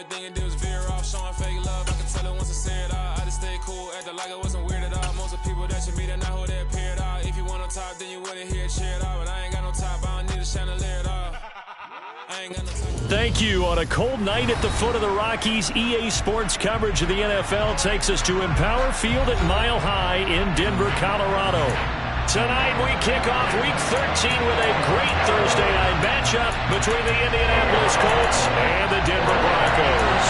only thing it did was veer off, showing fake love. I can tell it once I say it all. I just stayed cool, acting like it wasn't weird at all. Most of the people that you meet are not who they appear at all. If you want on top, then you wouldn't hear it cheer at all. But I ain't got no top, I don't need a chandelier at all. Thank you. On a cold night at the foot of the Rockies, EA Sports coverage of the NFL takes us to Empower Field at Mile High in Denver, Colorado. Tonight we kick off Week 13 with a great Thursday night matchup between the Indianapolis Colts and the Denver Broncos.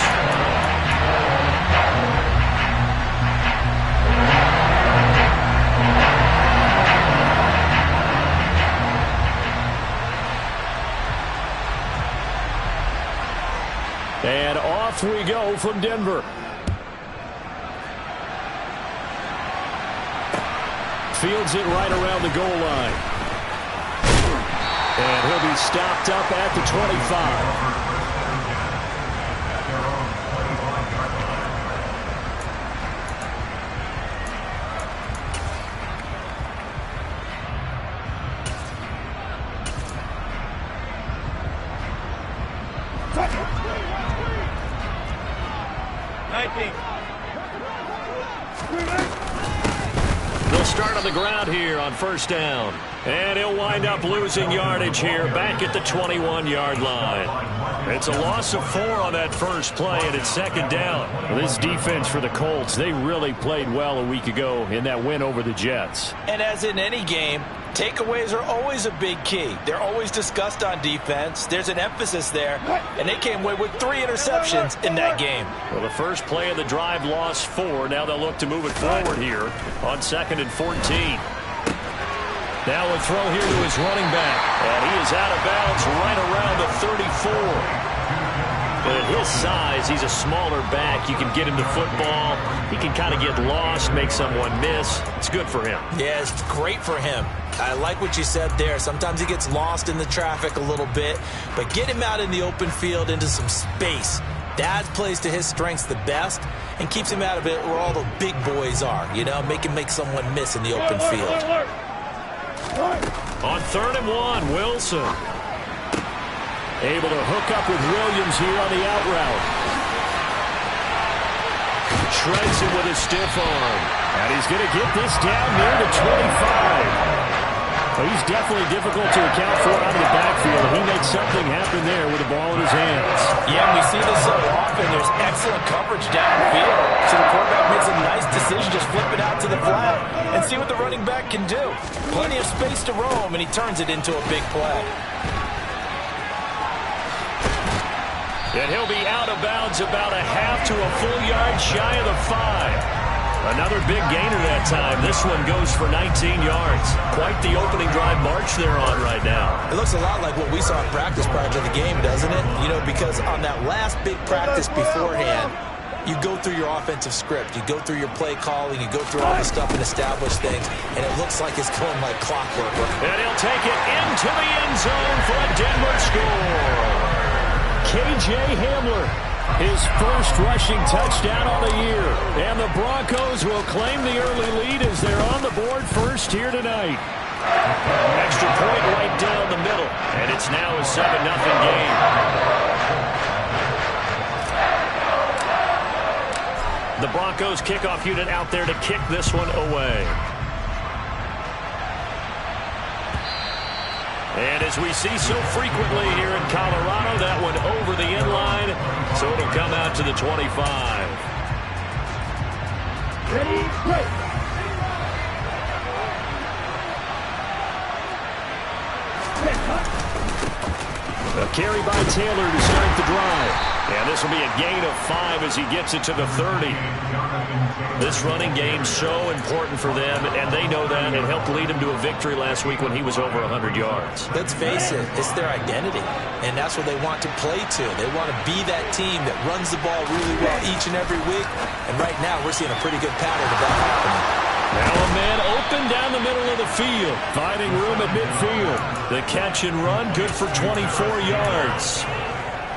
And off we go from Denver. Fields it right around the goal line. And he'll be stopped up at the 25. They'll start on the ground here on first down. And he'll wind up losing yardage here back at the 21-yard line. It's a loss of 4 on that first play, and it's second down. Well, this defense for the Colts, they really played well a week ago in that win over the Jets. And as in any game, takeaways are always a big key. They're always discussed on defense. There's an emphasis there, and they came away with 3 interceptions in that game. Well, the first play of the drive lost 4. Now they'll look to move it forward here on 2nd and 14. Now a throw here to his running back, and he is out of bounds right around the 34. But at his size, he's a smaller back. You can get him the football. He can kind of get lost, make someone miss. It's good for him. Yeah, it's great for him. I like what you said there. Sometimes he gets lost in the traffic a little bit, but get him out in the open field into some space. That plays to his strengths the best and keeps him out of it where all the big boys are, you know, make someone miss in the open field. On 3rd and 1, Wilson. Able to hook up with Williams here on the out route. Shreds him with a stiff arm. And he's going to get this down near the 25. Well, he's definitely difficult to account for out of the backfield. He makes something happen there with the ball in his hands. Yeah, we see this so often. There's excellent coverage downfield. So the quarterback makes a nice decision. Just flip it out to the flat and see what the running back can do. Plenty of space to roam, and he turns it into a big play. And he'll be out of bounds about a half to a full yard shy of the 5. Another big gainer that time. This one goes for 19 yards. Quite the opening drive march they're on right now. It looks a lot like what we saw in practice prior to the game, doesn't it? You know, because on that last big practice beforehand, you go through your offensive script. You go through your play calling. You go through all the stuff and establish things. And it looks like it's going like clockwork. And he'll take it into the end zone for a Denver score. K.J. Hamler, his first rushing touchdown on the year. And the Broncos will claim the early lead as they're on the board first here tonight. Extra point right down the middle. And it's now a 7-0 game. The Broncos kickoff unit out there to kick this one away. And as we see so frequently here in Colorado, that one over the end line, so it'll come out to the 25. Ready, go! A carry by Taylor to start the drive. And this will be a gain of 5 as he gets it to the 30. This running game so important for them, and they know that. It helped lead him to a victory last week when he was over 100 yards. Let's face it, it's their identity, and that's what they want to play to. They want to be that team that runs the ball really well each and every week, and right now we're seeing a pretty good pattern of that happening. Now a man open down the middle of the field, finding room at midfield. The catch and run, good for 24 yards.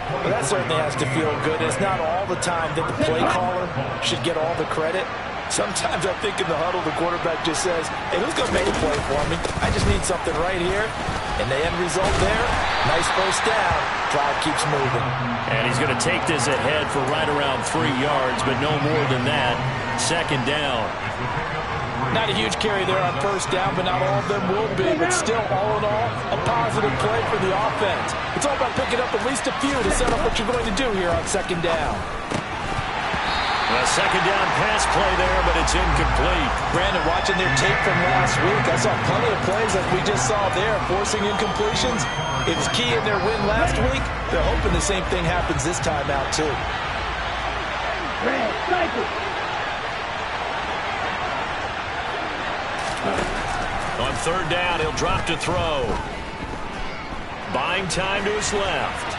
Well, that certainly has to feel good. It's not all the time that the play caller should get all the credit. Sometimes I think in the huddle, the quarterback just says, hey, who's going to make a play for me? I just need something right here. And the end result there, nice first down. Drive keeps moving. And he's going to take this ahead for right around 3 yards, but no more than that. Second down. Not a huge carry there on first down, but not all of them will be. But still, all in all, a positive play for the offense. It's all about picking up at least a few to set up what you're going to do here on second down. A second down pass play there, but it's incomplete. Brandon, watching their tape from last week, I saw plenty of plays like we just saw there, forcing incompletions. It was key in their win last week. They're hoping the same thing happens this time out, too. On third down, he'll drop to throw. Buying time to his left.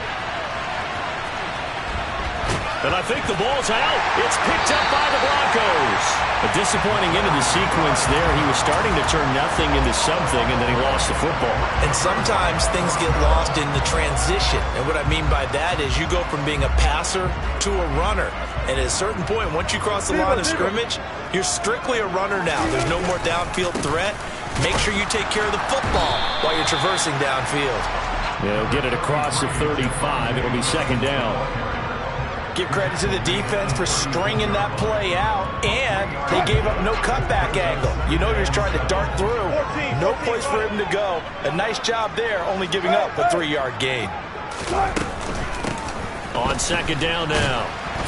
And I think the ball's out. It's picked up by the Broncos. A disappointing end of the sequence there. He was starting to turn nothing into something, and then he lost the football. And sometimes things get lost in the transition. And what I mean by that is you go from being a passer to a runner. And at a certain point, once you cross the line of scrimmage, you're strictly a runner now. There's no more downfield threat. Make sure you take care of the football while you're traversing downfield. They'll get it across the 35. It'll be second down. Give credit to the defense for stringing that play out, and they gave up no cutback angle. You know, you're just trying to dart through. No place for him to go. A nice job there, only giving up a 3-yard gain. On second down now,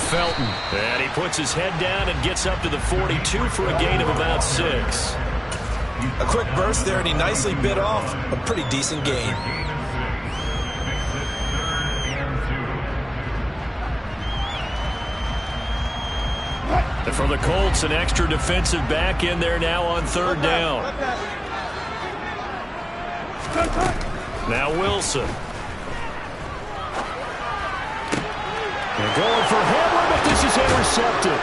Felton. And he puts his head down and gets up to the 42 for a gain of about 6. A quick burst there, and he nicely bit off a pretty decent gain. And for the Colts, an extra defensive back in there now on third down. Now Wilson. They're going for Hamler, but this is intercepted.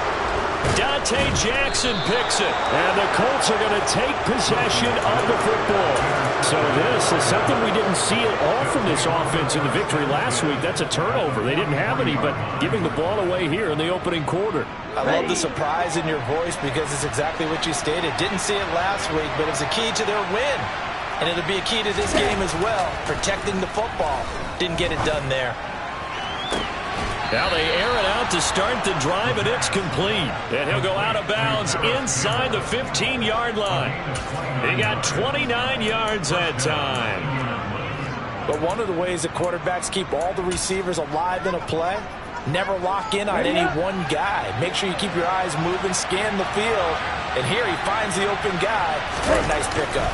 Dante Jackson picks it. And the Colts are going to take possession of the football. So this is something we didn't see at all from this offense in the victory last week. That's a turnover. They didn't have any, but giving the ball away here in the opening quarter. I love the surprise in your voice because it's exactly what you stated. Didn't see it last week, but it's a key to their win. And it'll be a key to this game as well, protecting the football. Didn't get it done there. Now they air it out to start the drive, and it's complete. And he'll go out of bounds inside the 15-yard line. He got 29 yards that time. But one of the ways that quarterbacks keep all the receivers alive in a play, never lock in on any one guy. Make sure you keep your eyes moving, scan the field. And here he finds the open guy for a nice pickup.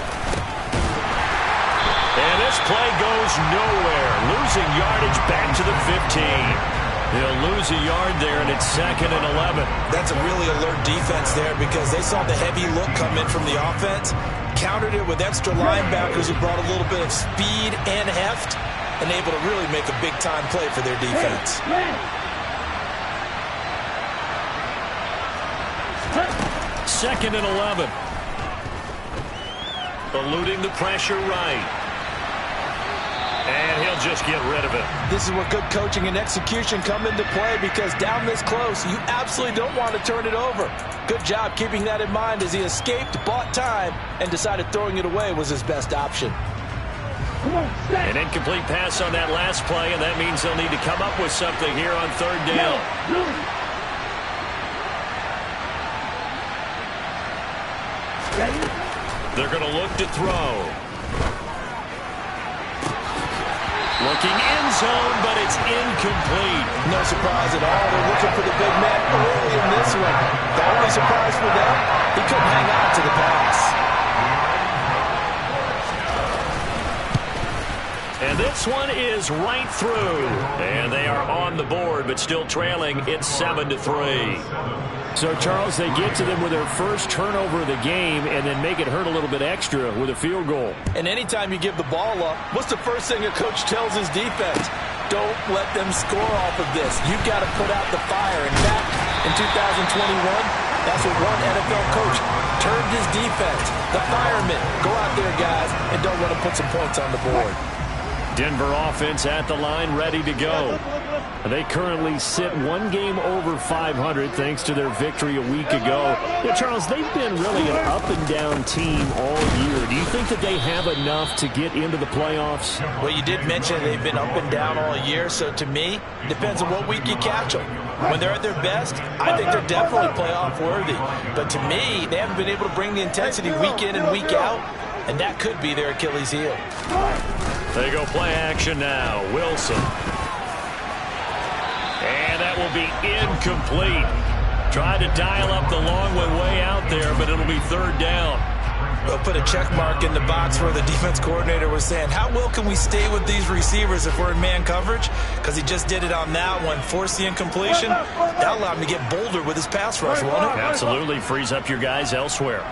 And this play goes nowhere. Losing yardage back to the 15. He'll lose a yard there, and it's 2nd and 11. That's a really alert defense there because they saw the heavy look come in from the offense, countered it with extra linebackers who brought a little bit of speed and heft, and able to really make a big-time play for their defense. Second and 11. Eluding the pressure right. And he'll just get rid of it. This is where good coaching and execution come into play because down this close, you absolutely don't want to turn it over. Good job keeping that in mind as he escaped, bought time, and decided throwing it away was his best option. An incomplete pass on that last play, and that means they'll need to come up with something here on third down. They're going to look to throw. Looking end zone, but it's incomplete. No surprise at all. They're looking for the big man early in this one. The only surprise for them, he couldn't hang on to the pass. And this one is right through. And they are on the board, but still trailing. It's 7-3. So, Charles, they get to them with their first turnover of the game and then make it hurt a little bit extra with a field goal. And anytime you give the ball up, what's the first thing a coach tells his defense? Don't let them score off of this. You've got to put out the fire. In fact, in 2021, that's what one NFL coach turned his defense. The firemen. Go out there, guys, and don't let them put some points on the board. Denver offense at the line, ready to go. They currently sit one game over 500 thanks to their victory a week ago. Yeah, Charles, they've been really an up-and-down team all year. Do you think that they have enough to get into the playoffs? Well, you did mention they've been up and down all year, so to me, it depends on what week you catch them. When they're at their best, I think they're definitely playoff worthy. But to me, they haven't been able to bring the intensity week in and week out, and that could be their Achilles heel. They go play action now. Wilson. And that will be incomplete. Tried to dial up the long one way out there, but it'll be third down. They'll put a check mark in the box where the defense coordinator was saying, how well can we stay with these receivers if we're in man coverage? Because he just did it on that one, forced the incompletion. That allowed him to get bolder with his pass rush, won't it? Absolutely. Frees up your guys elsewhere.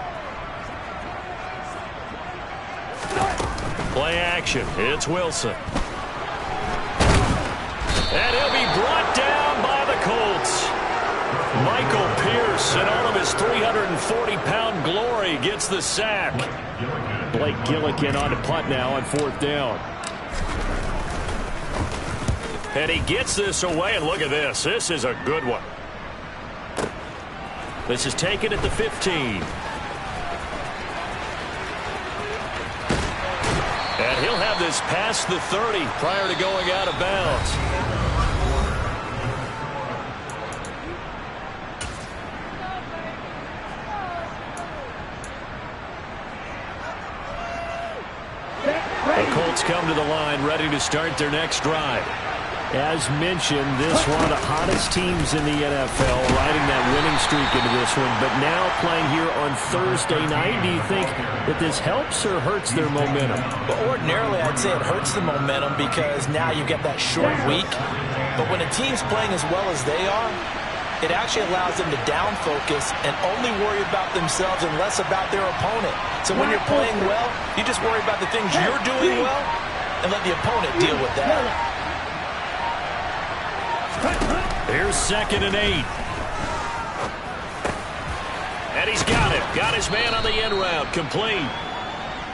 Play action. It's Wilson. And he'll be brought down by the Colts. Michael Pierce, in all of his 340-pound glory, gets the sack. Blake Gillikin on to punt now on fourth down. And he gets this away, and look at this. This is a good one. This is taken at the 15. And he'll have this past the 30 prior to going out of bounds. The Colts come to the line ready to start their next drive. As mentioned, this one of the hottest teams in the NFL, riding that winning streak into this one, but now playing here on Thursday night. Do you think that this helps or hurts their momentum? Well, ordinarily, I'd say it hurts the momentum because now you get that short week. But when a team's playing as well as they are, it actually allows them to down focus and only worry about themselves and less about their opponent. So when you're playing well, you just worry about the things you're doing well and let the opponent deal with that. Here's 2nd and 8. And he's got it. Got his man on the end route. Complete.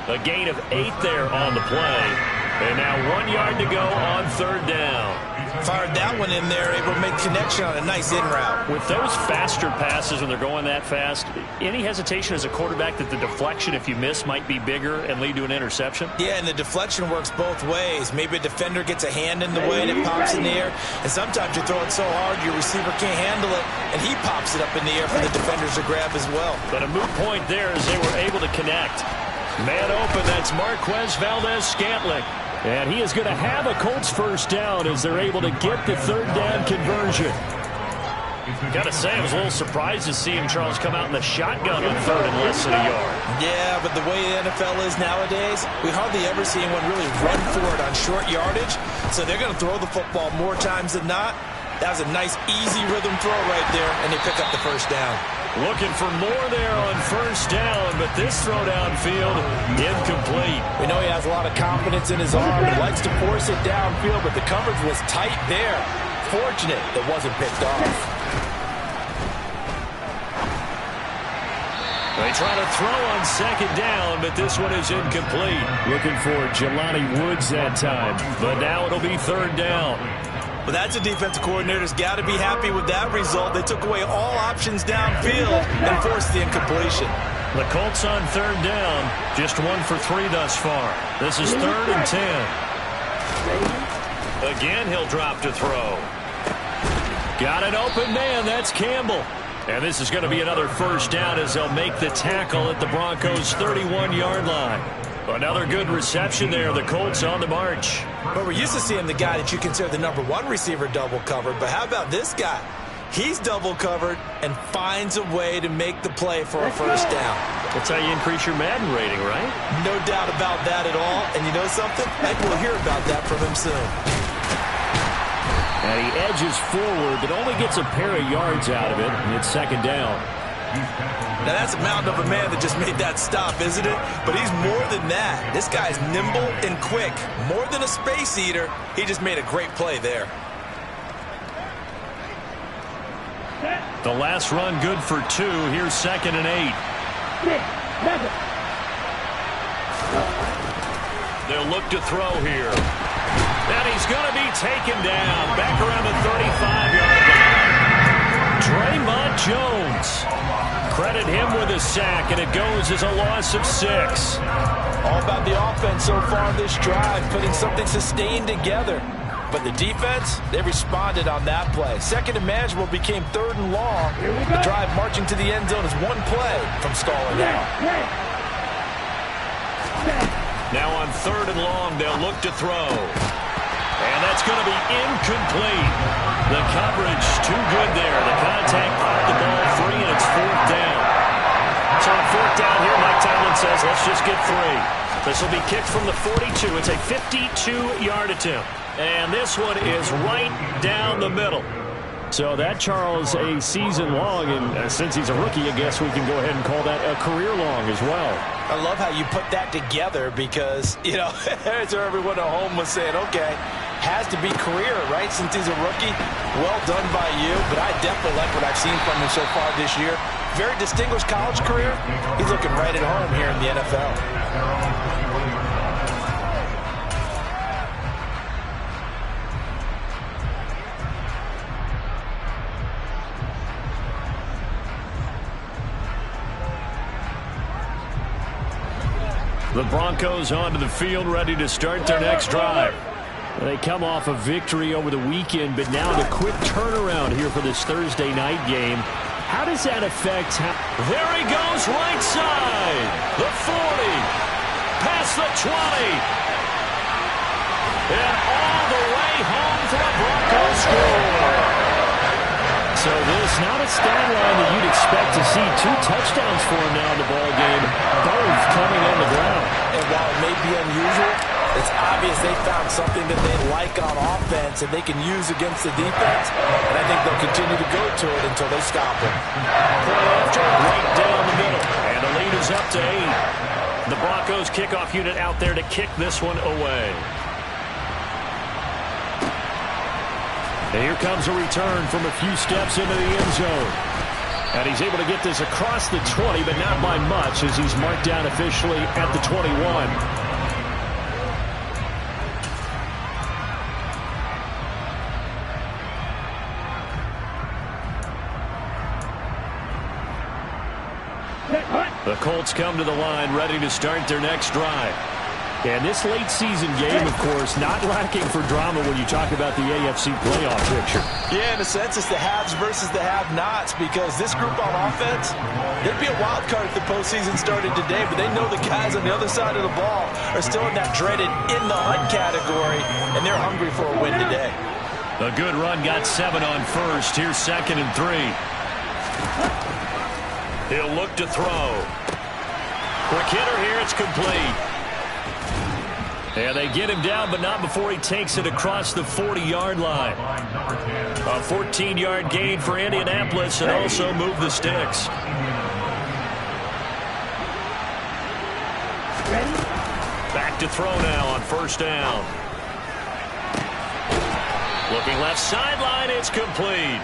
A gain of 8 there on the play. And now 1 yard to go on third down. Fired that one in there, able to make connection on a nice in route. With those faster passes when they're going that fast, any hesitation as a quarterback that the deflection, if you miss, might be bigger and lead to an interception? Yeah, and the deflection works both ways. Maybe a defender gets a hand in the way and it pops in the air. And sometimes you throw it so hard your receiver can't handle it, and he pops it up in the air for the defenders to grab as well. But a moot point there as they were able to connect. Man open, that's Marquez Valdes-Scantling. And he is going to have a Colts first down as they're able to get the third down conversion. Got to say, I was a little surprised to see him, Charles, come out in the shotgun on third and less than a yard. Yeah, but the way the NFL is nowadays, we hardly ever see anyone really run for it on short yardage. So they're going to throw the football more times than not. That was a nice, easy rhythm throw right there, and they pick up the first down. Looking for more there on first down, but this throw downfield, incomplete. We know he has a lot of confidence in his arm. He likes to force it downfield, but the coverage was tight there. Fortunate it wasn't picked off. They try to throw on second down, but this one is incomplete. Looking for Jelani Woods that time, but now it'll be third down. Well, that's a defensive coordinator's got to be happy with that result. They took away all options downfield and forced the incompletion. The Colts on third down, just 1 for 3 thus far. This is 3rd and 10. Again, he'll drop to throw. Got an open man, that's Campbell. And this is going to be another first down as they'll make the tackle at the Broncos' 31-yard line. Another good reception there. The Colts on the march. But we're used to seeing the guy that you consider the number 1 receiver double covered. But how about this guy? He's double covered and finds a way to make the play for a first down. That's how you increase your Madden rating, right? No doubt about that at all. And you know something? Maybe we'll hear about that from him soon. And he edges forward, but only gets a pair of yards out of it. And it's second down. Now, that's a mountain of a man that just made that stop, isn't it? But he's more than that. This guy's nimble and quick. More than a space eater, he just made a great play there. The last run good for 2. Here's 2nd and 8. They'll look to throw here. And he's going to be taken down back around the 35-yard line. Draymond Jones. Credit him with a sack, and it goes as a loss of 6. All about the offense so far this drive, putting something sustained together. But the defense, they responded on that play. Second and manageable became 3rd and long. The drive marching to the end zone is one play from stalling out. Now on 3rd and long, they'll look to throw. And that's going to be incomplete. The coverage too good there. The contact popped the ball free, and it's 4th down. So on 4th down here, Mike Tomlin says, let's just get 3. This will be kicked from the 42. It's a 52-yard attempt. And this one is right down the middle. So that, Charles, a season long, and since he's a rookie, I guess we can go ahead and call that a career long as well. I love how you put that together because, you know, as everyone at home was saying, okay, has to be career, right, since he's a rookie. Well done by you, but I definitely like what I've seen from him so far this year. Very distinguished college career. He's looking right at home here in the NFL. The Broncos onto the field, ready to start their next drive. They come off a victory over the weekend, but now the quick turnaround here for this Thursday night game. How does that affect There he goes, right side. The 40. Past the 20. And all the way home for a Broncos score. So this, not a stat line that you'd expect to see. 2 touchdowns for him now in the ball game, both coming on the ground. And while it may be unusual, it's obvious they found something that they like on offense and they can use against the defense. And I think they'll continue to go to it until they stop him. Play after, right down the middle. And the lead is up to 8. The Broncos kickoff unit out there to kick this one away. And here comes a return from a few steps into the end zone. And he's able to get this across the 20, but not by much as he's marked down officially at the 21. The Colts come to the line ready to start their next drive. And this late season game, of course, not lacking for drama when you talk about the AFC playoff picture. Yeah, in a sense, it's the haves versus the have-nots because this group on offense, they'd be a wild card if the postseason started today, but they know the guys on the other side of the ball are still in that dreaded in-the-hunt category, and they're hungry for a win today. A good run got 7 on first. Here's 2nd and 3. He'll look to throw. Quick hitter here, it's complete. And they get him down, but not before he takes it across the 40-yard line. A 14-yard gain for Indianapolis and also move the sticks. Back to throw now on 1st down. Looking left sideline, it's complete.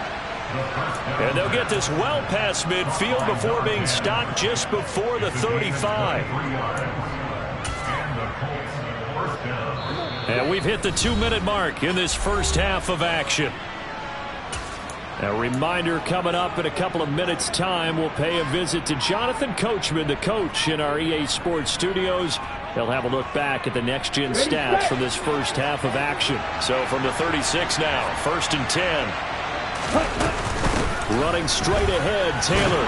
And they'll get this well past midfield before being stopped just before the 35. And we've hit the 2-minute mark in this first half of action. A reminder coming up in a couple of minutes' time, we'll pay a visit to Jonathan Coachman, the coach in our EA Sports studios. They'll have a look back at the next-gen stats from this first half of action. So from the 36 now, 1st and 10. Running straight ahead, Taylor.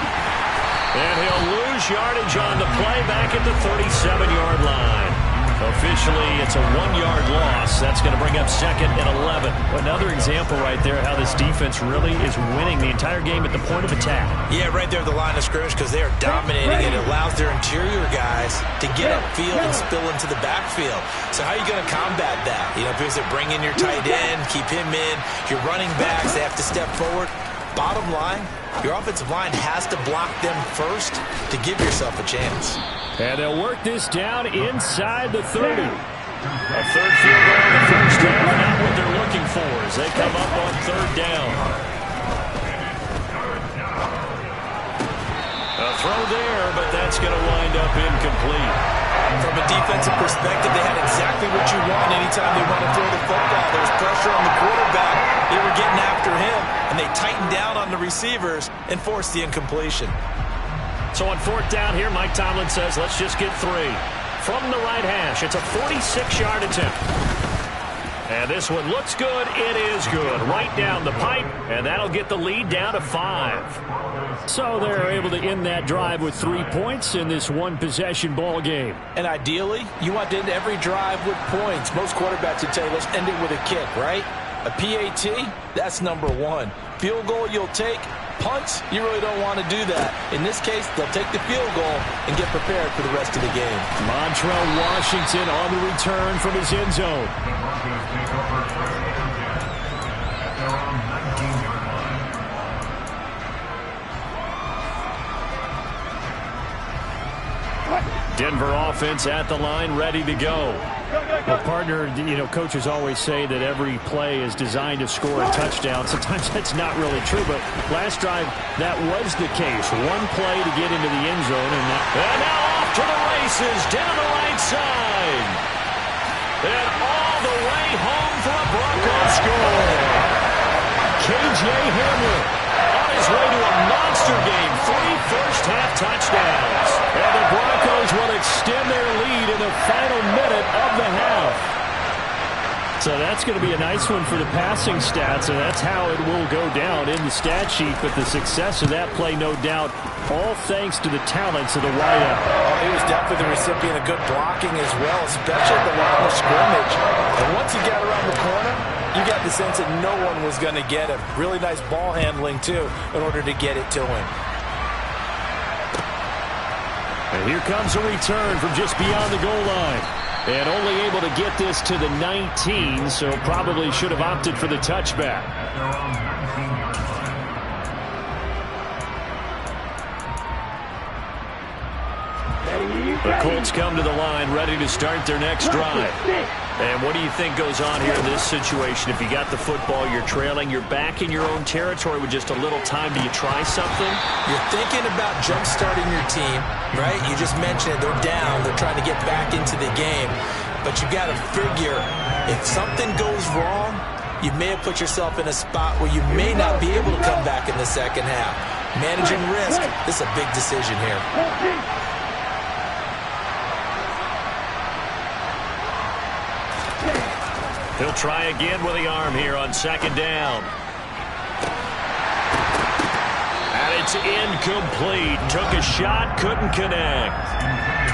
And he'll lose yardage on the play back at the 37-yard line. Officially, it's a 1-yard loss. That's going to bring up 2nd and 11. Another example right there how this defense really is winning the entire game at the point of attack. Yeah, right there at the line of scrimmage because they are dominating it. It allows their interior guys to get upfield and spill into the backfield. So how are you going to combat that? You know, because they bring in your tight end, keep him in. Your running backs, they have to step forward. Bottom line, your offensive line has to block them first to give yourself a chance. And they'll work this down inside the 30. A 3rd field goal on the first half, not what they're looking for as they come up on 3rd down. A throw there, but that's going to wind up incomplete. From From a defensive perspective, they had exactly what you want anytime they want to throw the football. There was pressure on the quarterback. They were getting after him, and they tightened down on the receivers and forced the incompletion. So on fourth down here, Mike Tomlin says, let's just get 3. From the right hash, it's a 46-yard attempt. And this one looks good. It is good. Right down the pipe, and that'll get the lead down to 5. So they're able to end that drive with 3 points in this one-possession ball game. And ideally, you want to end every drive with points. Most quarterbacks would tell you, let's end it with a kick, right? A PAT, that's number 1. Field goal you'll take. Punts, you really don't want to do that. In this case, they'll take the field goal and get prepared for the rest of the game. Montrell Washington on the return from his end zone. Denver offense at the line, ready to go. Well, partner, coaches always say that every play is designed to score a touchdown. Sometimes that's not really true, but last drive, that was the case. One play to get into the end zone, and now off to the races down the right side. And all the way home for a Broncos score. K.J. Hamler on his way to a monster game. 3 first-half touchdowns. And the Broncos will extend their lead in the final minute of the half. So that's going to be a nice one for the passing stats, and that's how it will go down in the stat sheet. But the success of that play, no doubt, all thanks to the talents of the wideout. Oh, he was definitely the recipient of good blocking as well, especially at the line of scrimmage. And once he got around the corner, you got the sense that no one was going to get him. Really nice ball handling, too, in order to get it to him. And here comes a return from just beyond the goal line. And only able to get this to the 19, so probably should have opted for the touchback. The Colts come to the line, ready to start their next drive. And what do you think goes on here in this situation? If you got the football, you're trailing, you're back in your own territory with just a little time. Do you try something? You're thinking about jump-starting your team, right? You just mentioned it. They're down. They're trying to get back into the game. But you got to figure, if something goes wrong, you may have put yourself in a spot where you may not be able to come back in the second half. Managing risk, this is a big decision here. He'll try again with the arm here on second down. And it's incomplete. Took a shot, couldn't connect.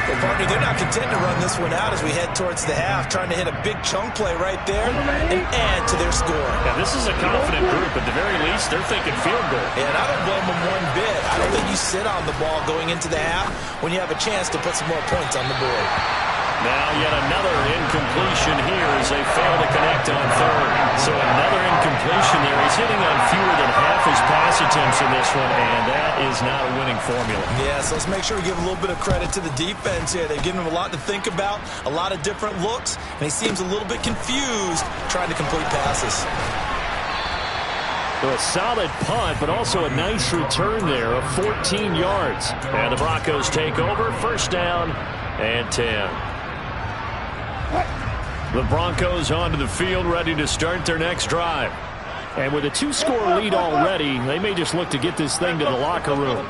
Well, partner, they're not content to run this one out as we head towards the half, trying to hit a big chunk play right there and add to their score. Yeah, this is a confident group. At the very least, they're thinking field goal. And I don't blame them one bit. I don't think you sit on the ball going into the half when you have a chance to put some more points on the board. Now yet another incompletion here as they fail to connect on third. So another incompletion there. He's hitting on fewer than half his pass attempts in this one, and that is not a winning formula. Yeah, so let's make sure we give a little bit of credit to the defense here. They've given him a lot to think about, a lot of different looks, and he seems a little bit confused trying to complete passes. So a solid punt, but also a nice return there of 14 yards. And the Broncos take over, first down and 10. The Broncos onto the field, ready to start their next drive. And with a 2-score lead already, they may just look to get this thing to the locker room.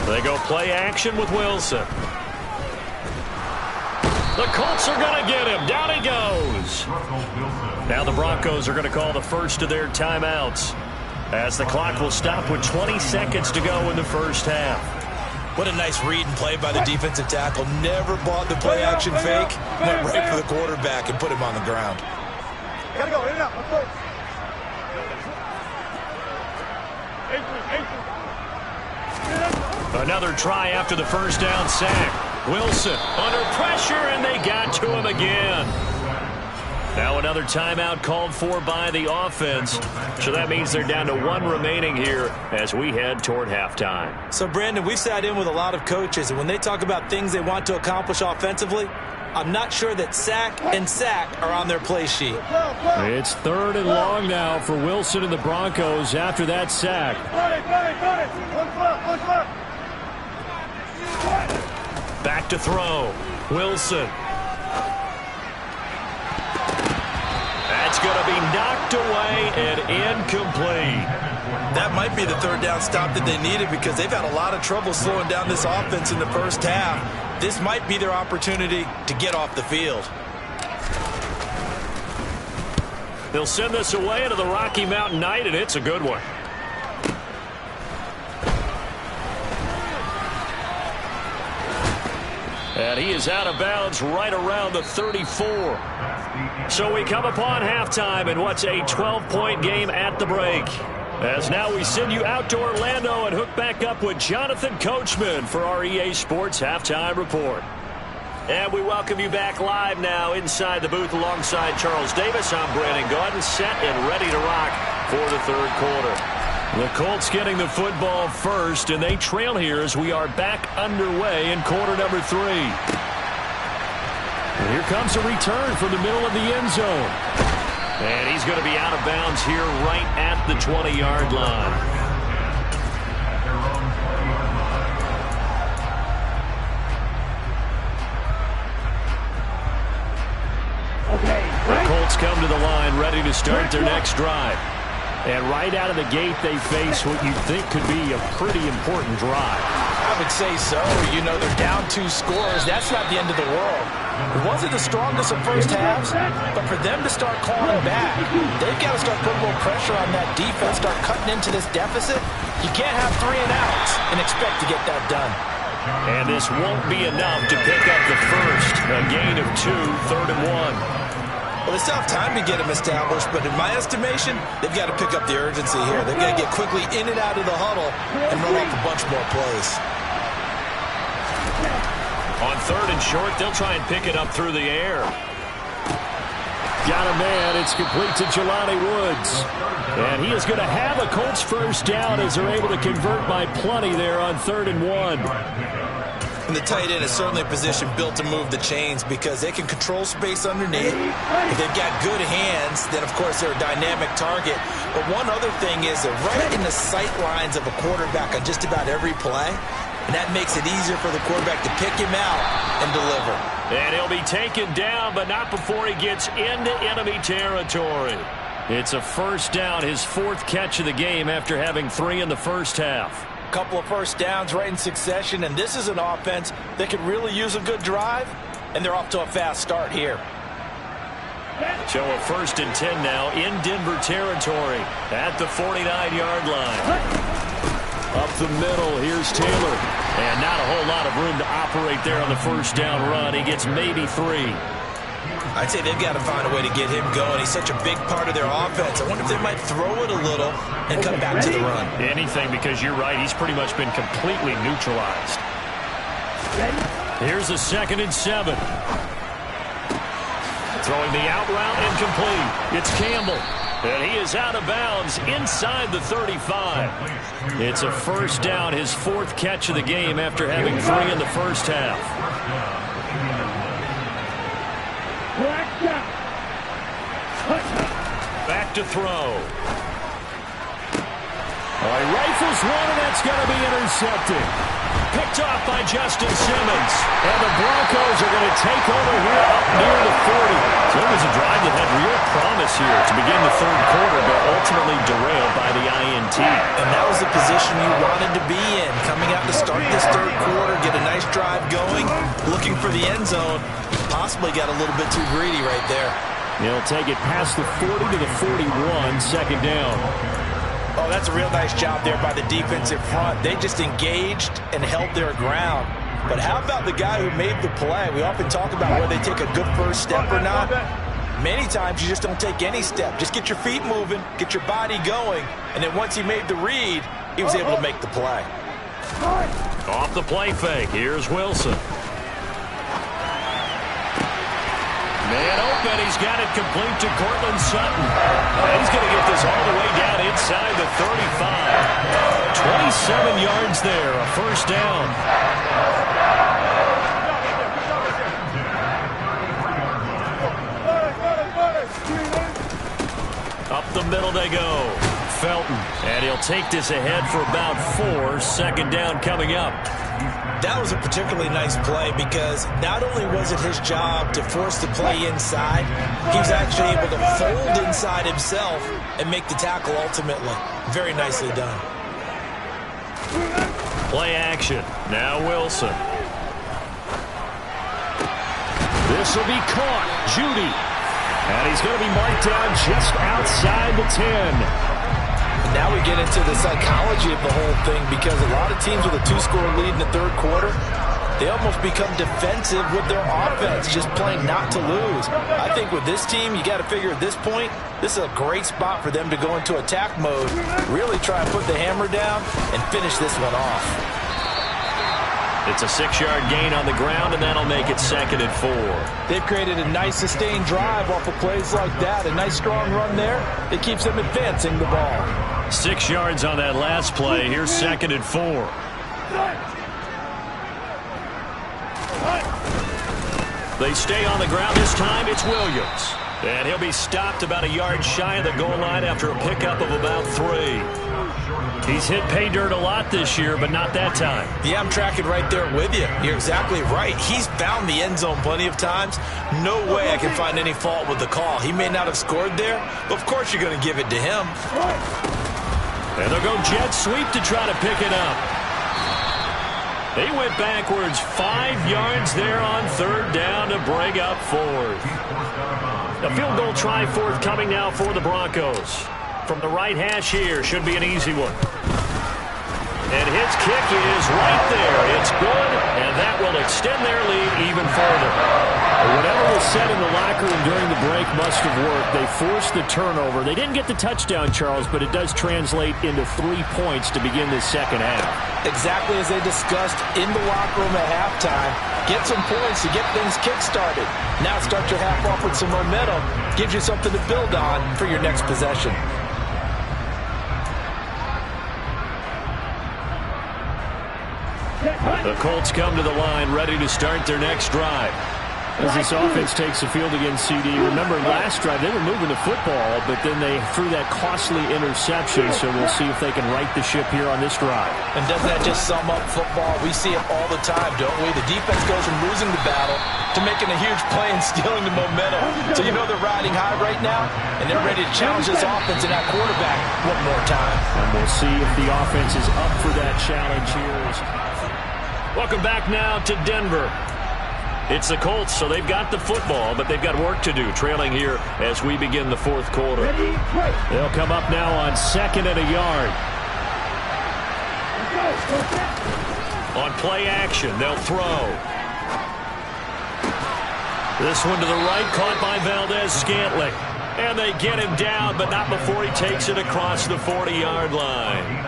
They go play action with Wilson. The Colts are going to get him. Down he goes. Now the Broncos are going to call the first of their timeouts, as the clock will stop with 20 seconds to go in the first half. What a nice read and play by the defensive tackle. Never bought the play-action fake. Went right for the quarterback and put him on the ground. Gotta go, in and out. Let's go. Another try after the first down sack. Wilson under pressure, and they got to him again. Now another timeout called for by the offense. So that means they're down to 1 remaining here as we head toward halftime. So, Brandon, we've sat in with a lot of coaches, and when they talk about things they want to accomplish offensively, I'm not sure that sack and sack are on their play sheet. It's 3rd and long now for Wilson and the Broncos after that sack. Back to throw. Wilson. That's going to be knocked away and incomplete. That might be the third down stop that they needed because they've had a lot of trouble slowing down this offense in the first half. This might be their opportunity to get off the field. They'll send this away into the Rocky Mountain Night, and it's a good one. And he is out of bounds right around the 34. So we come upon halftime in what's a 12-point game at the break. As now we send you out to Orlando and hook back up with Jonathan Coachman for our EA Sports Halftime Report. And we welcome you back live now inside the booth alongside Charles Davis. I'm Brandon Gaudin, set and ready to rock for the third quarter. The Colts getting the football first, and they trail here as we are back underway in quarter number 3. And here comes a return from the middle of the end zone. And he's going to be out of bounds here right at the 20-yard line. The Colts come to the line ready to start their next drive. And right out of the gate, they face what you'd think could be a pretty important drive. I would say so. You know, they're down 2 scores. That's not the end of the world. It wasn't the strongest of first halves, but for them to start clawing back, they've got to start putting more pressure on that defense, start cutting into this deficit. You can't have 3 and outs and expect to get that done. And this won't be enough to pick up the first. A gain of 2, 3rd and 1. Well, they still have time to get them established, but in my estimation, they've got to pick up the urgency here. They've got to get quickly in and out of the huddle and run off a bunch more plays. On 3rd and short, they'll try and pick it up through the air. Got a man. It's complete to Jelani Woods. And he is going to have a Colts first down as they're able to convert by plenty there on 3rd and 1. And the tight end is certainly a position built to move the chains because they can control space underneath. If they've got good hands, then, of course, they're a dynamic target. But one other thing is they're right in the sight lines of a quarterback on just about every play. And that makes it easier for the quarterback to pick him out and deliver. And he'll be taken down, but not before he gets into enemy territory. It's a first down, his 4th catch of the game after having 3 in the first half. Couple of first downs right in succession, and this is an offense that could really use a good drive, and they're off to a fast start here. So a 1st and 10 now in Denver territory at the 49-yard line. Up the middle, here's Taylor. And not a whole lot of room to operate there on the first down run. He gets maybe 3. I'd say they've got to find a way to get him going. He's such a big part of their offense. I wonder if they might throw it a little and come back to the run. Anything, because you're right. He's pretty much been completely neutralized. Here's a 2nd and 7. Throwing the out route incomplete. It's Campbell. And he is out of bounds inside the 35. It's a first down, his 4th catch of the game after having 3 in the first half. Back to throw. He rifles one, and that's going to be intercepted. Picked off by Justin Simmons. And the Broncos are going to take over here up near the 40. So it was a drive that had real promise here to begin the third quarter, but ultimately derailed by the INT. And that was the position you wanted to be in. Coming out to start this third quarter, get a nice drive going, looking for the end zone. Possibly got a little bit too greedy right there. He'll take it past the 40 to the 41, 2nd down. Oh, that's a real nice job there by the defensive front. They just engaged and held their ground. But how about the guy who made the play? We often talk about whether they take a good first step or not. Many times you just don't take any step. Just get your feet moving, get your body going, and then once he made the read, he was able to make the play. Off the play fake, here's Wilson. Man open, he's got it complete to Cortland Sutton. And he's going to get this all the way down inside the 35. 27 yards there, a first down. Up the middle they go. Felton, and he'll take this ahead for about 4. 2nd down coming up. That was a particularly nice play because not only was it his job to force the play inside, he was actually able to fold inside himself and make the tackle ultimately. Very nicely done. Play action. Now Wilson. This will be caught. Judy. And he's going to be marked down just outside the 10. Now we get into the psychology of the whole thing because a lot of teams with a 2-score lead in the third quarter, they almost become defensive with their offense, just playing not to lose. I think with this team, you got to figure at this point, this is a great spot for them to go into attack mode, really try and put the hammer down and finish this one off. It's a 6-yard gain on the ground, and that'll make it 2nd and 4. They've created a nice sustained drive off of plays like that. A nice strong run there. It keeps them advancing the ball. 6 yards on that last play. Here's 2nd and 4. They stay on the ground this time. It's Williams. And he'll be stopped about a yard shy of the goal line after a pickup of about 3. He's hit pay dirt a lot this year, but not that time. Yeah, I'm tracking right there with you. You're exactly right. He's found the end zone plenty of times. No way I can find any fault with the call. He may not have scored there, but of course you're going to give it to him. And they'll go jet sweep to try to pick it up. They went backwards 5 yards there on 3rd down to bring up 4th. A field goal try forthcoming now for the Broncos. From the right hash here, should be an easy one. And his kick is right there. It's good, and that will extend their lead even further. Whatever was said in the locker room during the break must have worked. They forced the turnover. They didn't get the touchdown, Charles, but it does translate into 3 points to begin this second half. Exactly as they discussed in the locker room at halftime. Get some points to get things kick-started. Now start your half off with some momentum. Gives you something to build on for your next possession. The Colts come to the line ready to start their next drive. As this offense takes the field against CD, remember last drive they were moving the football, but then they threw that costly interception, so we'll see if they can right the ship here on this drive. And doesn't that just sum up football? We see it all the time, don't we? The defense goes from losing the battle to making a huge play and stealing the momentum. So you know they're riding high right now, and they're ready to challenge this offense and that quarterback one more time. And we'll see if the offense is up for that challenge here. Welcome back now to Denver. It's the Colts, so they've got the football, but they've got work to do, trailing here as we begin the 4th quarter. They'll come up now on 2nd and a yard. On play action, they'll throw. This one to the right, caught by Valdez-Scantling. And they get him down, but not before he takes it across the 40-yard line.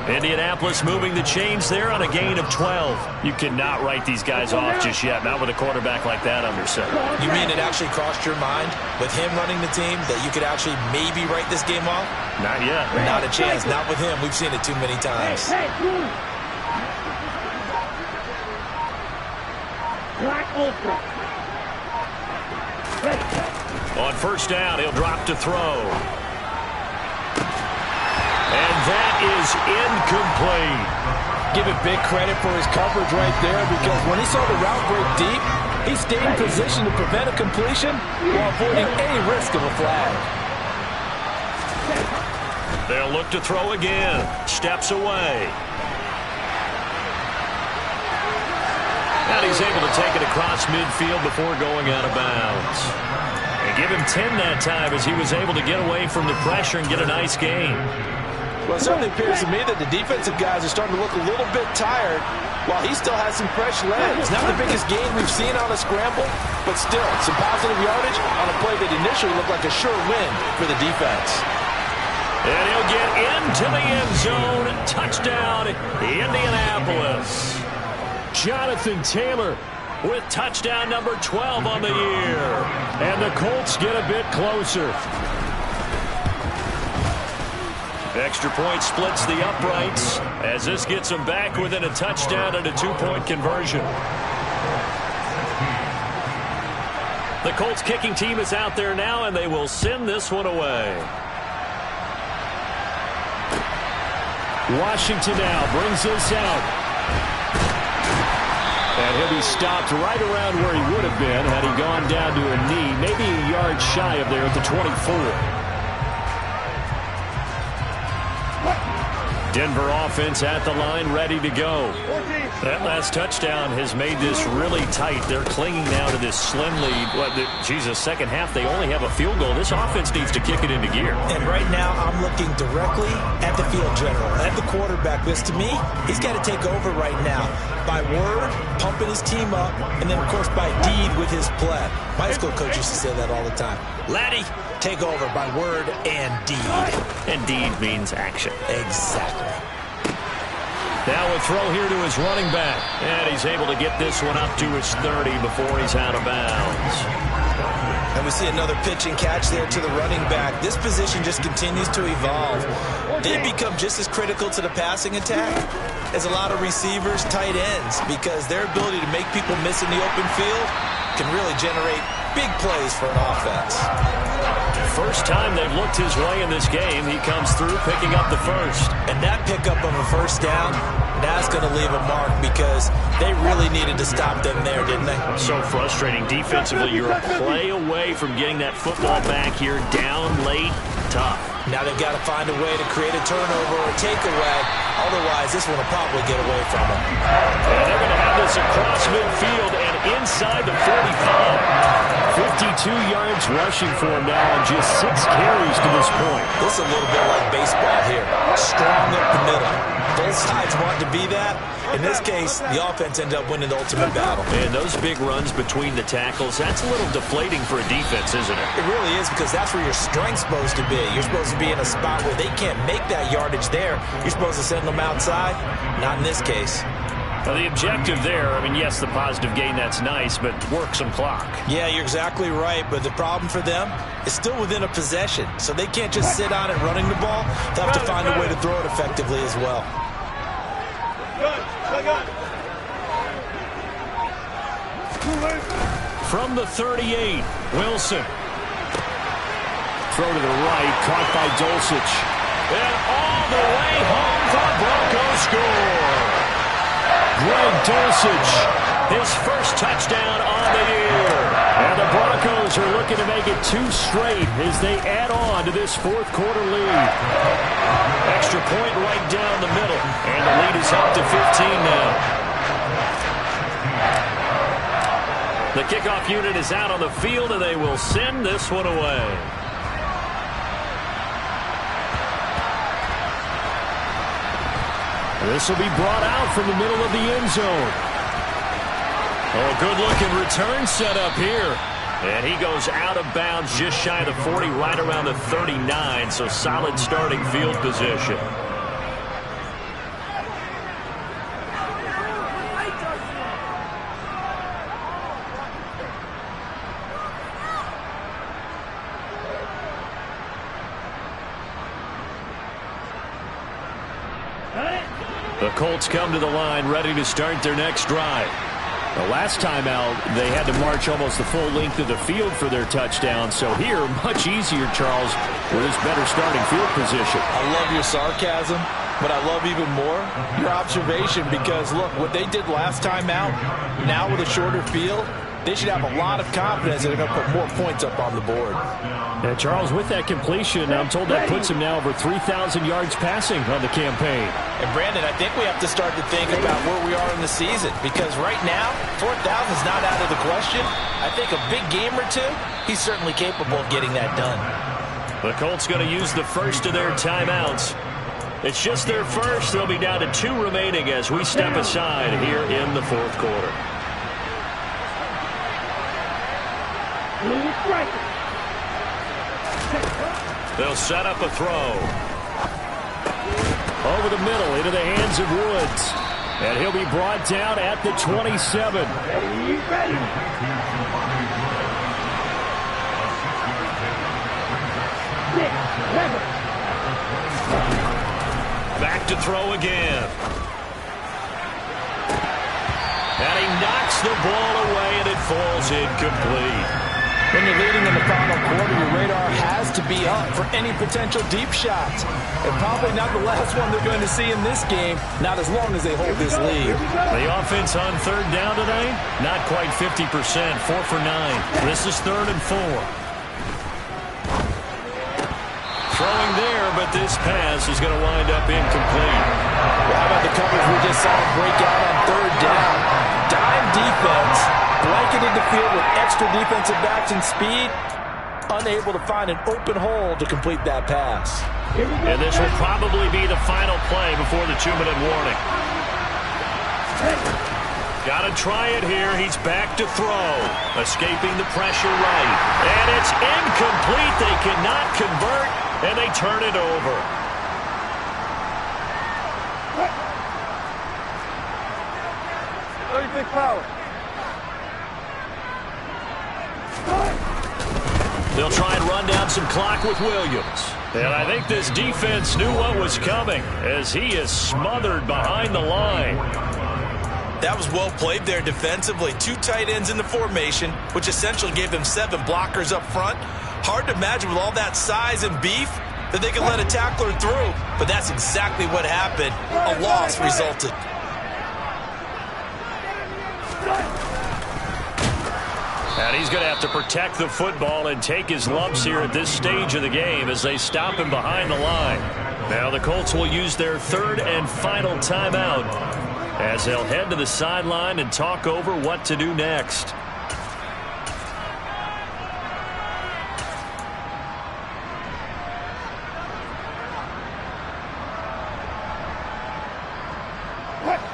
Indianapolis moving the chains there on a gain of 12. You cannot write these guys off just yet, not with a quarterback like that under center. You mean it actually crossed your mind with him running the team that you could actually maybe write this game off? Not yet. Not a chance. Not with him. We've seen it too many times. On 1st down, he'll drop to throw. And that is incomplete. Give it big credit for his coverage right there because when he saw the route break deep, he stayed in position to prevent a completion while avoiding any risk of a flag. They'll look to throw again. Steps away. And he's able to take it across midfield before going out of bounds. And give him 10 that time as he was able to get away from the pressure and get a nice gain. Well, it certainly appears to me that the defensive guys are starting to look a little bit tired while he still has some fresh legs. Not the biggest gain we've seen on a scramble, but still some positive yardage on a play that initially looked like a sure win for the defense. And he'll get into the end zone. Touchdown, Indianapolis. Jonathan Taylor with touchdown number 12 on the year. And the Colts get a bit closer. Extra point splits the uprights as this gets them back within a touchdown and a 2-point conversion. The Colts kicking team is out there now, and they will send this one away. Washington now brings this out. And he'll be stopped right around where he would have been had he gone down to a knee, maybe a yard shy of there at the 24. Denver offense at the line, ready to go. That last touchdown has made this really tight. They're clinging now to this slim lead. Second half, they only have a field goal. This offense needs to kick it into gear. And right now, I'm looking directly at the field general, at the quarterback, because to me, he's got to take over right now. By word, pumping his team up, and then, of course, by deed with his play. My high school coach used to say that all the time. Laddie, take over by word and deed. And deed means action. Exactly. Now a throw here to his running back. And he's able to get this one up to his 30 before he's out of bounds. And we see another pitch and catch there to the running back. This position just continues to evolve. They become just as critical to the passing attack as a lot of receivers, tight ends, because their ability to make people miss in the open field can really generate big plays for an offense. First time they've looked his way in this game, he comes through picking up the first. And that pickup of a first down, that's going to leave a mark because they really needed to stop them there, didn't they? So frustrating defensively. You're a play away from getting that football back here, down late, tough. Now they've got to find a way to create a turnover or a takeaway. Otherwise, this one will probably get away from them. And they're going to have this across midfield and inside the 45. 52 yards rushing for him now on just 6 carries to this point. This is a little bit like baseball here. Strong up the middle. Both sides want to be that. In this case, the offense ended up winning the ultimate battle. And those big runs between the tackles, that's a little deflating for a defense, isn't it? It really is, because that's where your strength's supposed to be. You're supposed to be in a spot where they can't make that yardage there. You're supposed to send them outside. Not in this case. Well, the objective there, I mean, yes, the positive gain, that's nice, but work some clock. Yeah, you're exactly right, but the problem for them is still within a possession, so they can't just sit on it running the ball. They have to find a way to throw it effectively as well. From the 38, Wilson. Throw to the right, caught by Dulcich. And all the way home for a Broncos score. Greg Dulcich, his first touchdown on the year. And the Broncos are looking to make it 2 straight as they add on to this fourth quarter lead. Extra point right down the middle. And the lead is up to 15 now. The kickoff unit is out on the field, and they will send this one away. This will be brought out from the middle of the end zone. Oh, good-looking return set up here. And he goes out of bounds just shy of the 40, right around the 39, so solid starting field position. The Colts come to the line, ready to start their next drive. The last time out, they had to march almost the full length of the field for their touchdown. So here, much easier, Charles, with his better starting field position. I love your sarcasm, but I love even more your observation because, look, what they did last time out, now with a shorter field, they should have a lot of confidence that they're going to put more points up on the board. Now, Charles, with that completion, I'm told that puts him now over 3,000 yards passing on the campaign. And, Brandon, I think we have to start to think about where we are in the season because right now, 4,000 is not out of the question. I think a big game or two, he's certainly capable of getting that done. The Colts going to use the first of their timeouts. It's just their first. They'll be down to 2 remaining as we step aside here in the fourth quarter. They'll set up a throw. Over the middle into the hands of Woods. And he'll be brought down at the 27. Back to throw again. And he knocks the ball away and it falls incomplete. When you're leading in the final quarter, your radar has to be up for any potential deep shots. And probably not the last one they're going to see in this game, not as long as they hold this lead. The offense on third down today, not quite 50%, 4 for 9. This is 3rd and 4. Throwing there, but this pass is going to wind up incomplete. Well, how about the coverage we just saw break out on third down? Dime defense, blanketed the field with extra defensive backs and speed, unable to find an open hole to complete that pass. And this will probably be the final play before the 2-minute warning. Got to try it here. He's back to throw. Escaping the pressure right. And it's incomplete. They cannot convert, and they turn it over. Big power. They'll try and run down some clock with Williams. And I think this defense knew what was coming as he is smothered behind the line. That was well played there defensively. 2 tight ends in the formation, which essentially gave them 7 blockers up front. Hard to imagine with all that size and beef that they could let a tackler through. But that's exactly what happened. A loss resulted. And he's going to have to protect the football and take his lumps here at this stage of the game as they stop him behind the line. Now the Colts will use their 3rd and final timeout as they'll head to the sideline and talk over what to do next.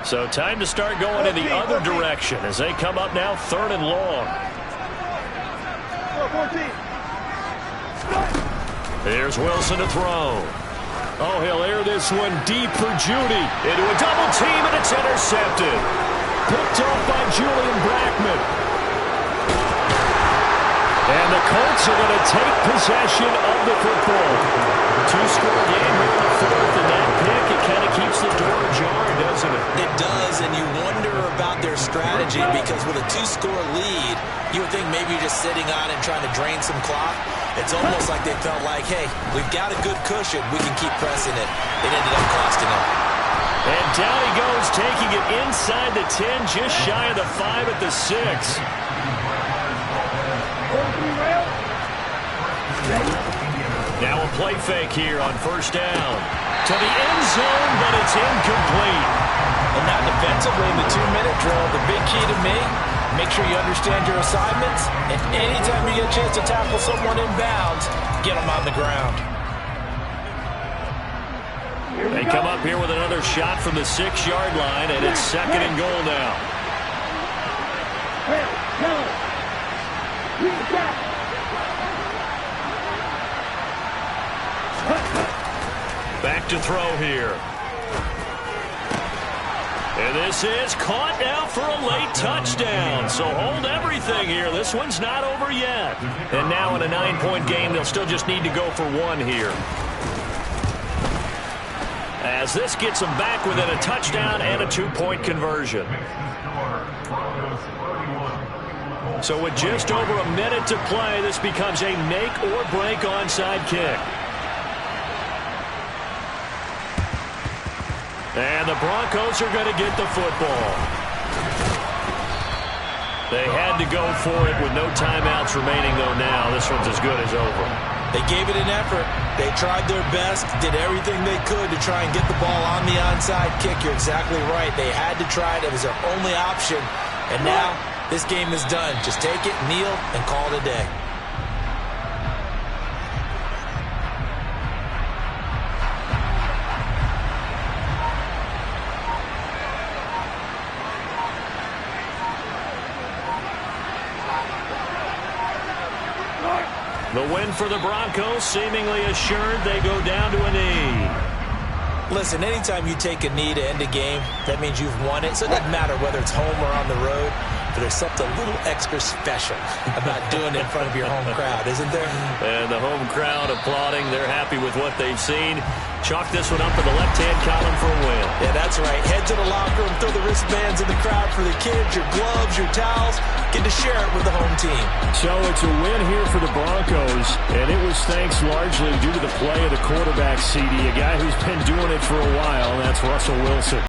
So time to start going in the other direction as they come up now 3rd and long. Here's Wilson to throw. Oh, he'll air this one deep for Judy. Into a double team, and it's intercepted. Picked off by Julian Brackman. And the Colts are going to take possession of the football. 2-score game here in the 4th, and that pick, it kind of keeps the door ajar, doesn't it? It does, and you wonder about their strategy because with a 2-score lead, you would think maybe you're just sitting on and trying to drain some clock. It's almost like they felt like, hey, we've got a good cushion. We can keep pressing it. It ended up costing them. And down he goes, taking it inside the 10, just shy of the 5 at the 6. Now a play fake here on 1st down. To the end zone, but it's incomplete. And now defensively in the 2-minute drill, the big key to me, make sure you understand your assignments, and anytime you get a chance to tackle someone in bounds, get them on the ground. They come up here with another shot from the 6-yard line, and it's 2nd and goal now. Back to throw here. And this is caught now for a late touchdown. So hold everything here. This one's not over yet. And now in a 9-point game, they'll still just need to go for 1 here. As this gets them back within a touchdown and a 2-point conversion. So with just over a minute to play, this becomes a make-or-break onside kick. And the Broncos are going to get the football. They had to go for it with no timeouts remaining, though, now. This one's as good as over. They gave it an effort. They tried their best, did everything they could to try and get the ball on the onside kick. You're exactly right. They had to try it. It was their only option. And now this game is done. Just take it, kneel, and call it a day. The win for the Broncos, seemingly assured. They go down to a knee. Listen, anytime you take a knee to end a game, that means you've won it. So it doesn't matter whether it's home or on the road. but there's something a little extra special about doing it in front of your home crowd, isn't there? And the home crowd applauding. They're happy with what they've seen. Chalk this one up in the left-hand column for a win. Yeah, that's right. Head to the locker room, throw the wristbands in the crowd for the kids, your gloves, your towels. Get to share it with the home team. So it's a win here for the Broncos, and it was thanks largely due to the play of the quarterback, CD, a guy who's been doing it for a while, and that's Russell Wilson.